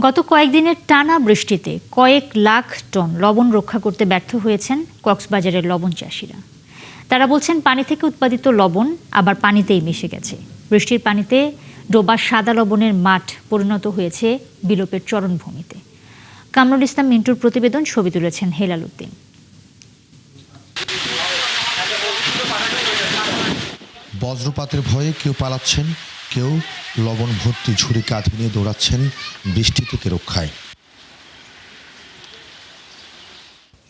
গত কয়েকদিনের টানা বৃষ্টিতে কয়েক লাখ টন লবণ রক্ষা করতে ব্যর্থ হয়েছেন কক্সবাজারের লবণ চাষিরা। তারা বলছেন পানি থেকে উৎপাদিত লবণ আবার পানিতেই মিশে গেছে। বৃষ্টির পানিতে ডোবা সাদা লবণের মাঠ পরিণত হয়েছে বিলোপের চরণভূমিতে। কামরুল ইসলাম মিন্টুর প্রতিবেদন, ছবি তুলেছেন হেলাল উদ্দিন। বজ্রপাতের ভয়ে কেউ পালাচ্ছেন, কেউ লবণ ভর্তি ঝুড়ি কাঁধে নিয়ে দৌড়াচ্ছেন বৃষ্টি থেকে রক্ষায়।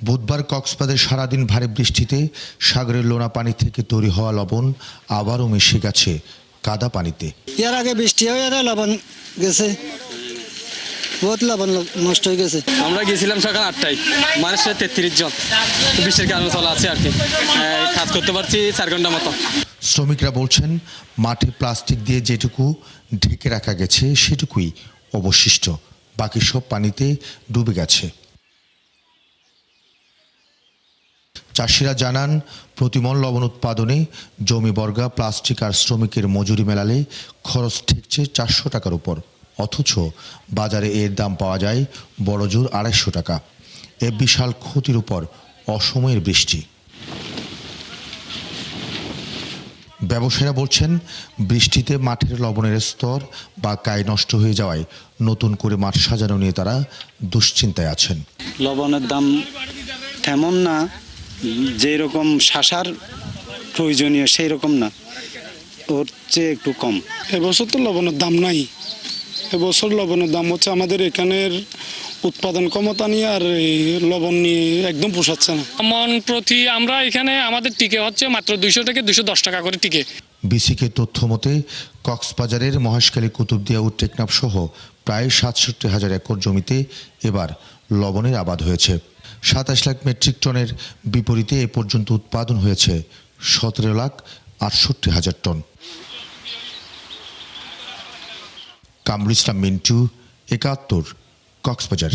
বুধবার কক্সবাজারে সারাদিন ভারী বৃষ্টিতে সাগরের লোনা পানি থেকে তৈরি হওয়া লবণ আবারও মিশে গেছে কাদা পানিতে। এর আগে বৃষ্টি হয়ে লবণ গেছে, বহুত লবণ নষ্ট হয়ে গেছে। আমরা গেছিলাম সকাল 8টায়, মানুষের 33 জন বৃষ্টির কারণে চলা আছে আর কি। কাজ করতে পারছি 4 ঘন্টা মতো। শ্রমিকরা বলছেন মাঠে প্লাস্টিক দিয়ে যেটুকু ঢেকে রাখা গেছে সেটুকুই অবশিষ্ট, বাকি সব পানিতে ডুবে গেছে। চাষিরা জানান, প্রতিমন লবণ উৎপাদনে জমি বর্গা, প্লাস্টিক আর শ্রমিকের মজুরি মেলালে খরচ ঠেকছে 400 টাকার উপর, অথচ বাজারে এর দাম পাওয়া যায় বড়জোর 250 টাকা। এ বিশাল ক্ষতির উপর অসময়ের বৃষ্টি। ব্যবসায়ীরা বলছেন, বৃষ্টিতে মাঠের লবণের স্তর বা কাই নষ্ট হয়ে যাওয়ায় নতুন করে মাঠ সাজানো নিয়ে তারা দুশ্চিন্তায় আছেন। লবণের দাম তেমন না, যেরকম শাসার প্রয়োজনীয় সেই রকম না, ওর চেয়ে একটু কম। এবছর তো লবণের দাম নাই। এবছর লবণের দাম হচ্ছে আমাদের এখানের উৎপাদন ক্ষমতা নিয়ে আর লবণ নিয়ে একদম পোষাচ্ছে না। মন প্রতি আমরা এখানে আমাদের টিকে হচ্ছে মাত্র 200 থেকে 210 টাকা করে টিকে। বিসিকে তথ্য মতে কক্সবাজারের মহেশখালী, কুতুবদিয়া ও টেকনাফ সহ প্রায় 67,000 একর জমিতে এবার লবণের আবাদ হয়েছে। 27 লাখ মেট্রিক টনের বিপরীতে এ পর্যন্ত উৎপাদন হয়েছে 17,68,000 টন। কামরুল ইসলাম মিন্টু, 71, কক্সবাজার।